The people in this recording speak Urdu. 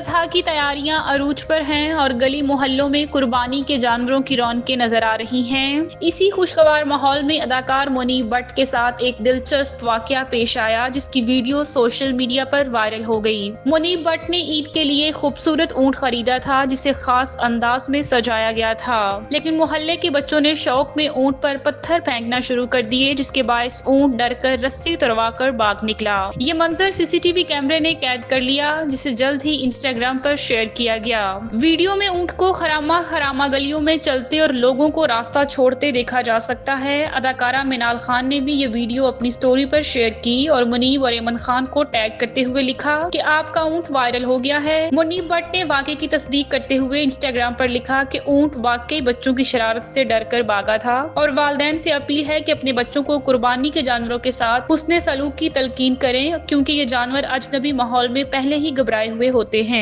الاضحیٰ کی تیاریاں عروج پر ہیں اور گلی محلوں میں قربانی کے جانوروں کی رونقیں نظر آ رہی ہیں۔ اسی خوشگوار ماحول میں اداکار منیب بٹ کے ساتھ ایک دلچسپ واقعہ پیش آیا جس کی ویڈیو سوشل میڈیا پر وائرل ہو گئی۔ منیب بٹ نے عید کے لیے خوبصورت اونٹ خریدا تھا جسے خاص انداز میں سجایا گیا تھا، لیکن محلے کے بچوں نے شوق میں اونٹ پر پتھر پھینکنا شروع کر دیے جس کے باعث اونٹ ڈر کر رسی تڑوا کر بھاگ نکلا۔ یہ منظر سی سی ٹی وی کیمرے نے قید کر لیا جسے جلد ہی انسٹاگرام پر شیئر کیا گیا۔ ویڈیو میں اونٹ کو خرامہ گلیوں میں چلتے اور لوگوں کو راستہ چھوڑتے دیکھا جا سکتا ہے۔ اداکارہ منال خان نے بھی یہ ویڈیو اپنی سٹوری پر شیئر کی اور منیب اور ایمن خان کو ٹیگ کرتے ہوئے لکھا کہ آپ کا اونٹ وائرل ہو گیا ہے۔ منیب بٹ نے واقعے کی تصدیق کرتے ہوئے انسٹاگرام پر لکھا کہ اونٹ واقعی بچوں کی شرارت سے ڈر کر بھاگا تھا اور والدین سے اپیل ہے کہ اپنے بچوں کو قربانی کے جانوروں کے ساتھ حسن سلوک کی تلقین کریں کیونکہ یہ جانور اجنبی ماحول میں پہلے ہی گھبرائے ہوئے ہوتے ہیں۔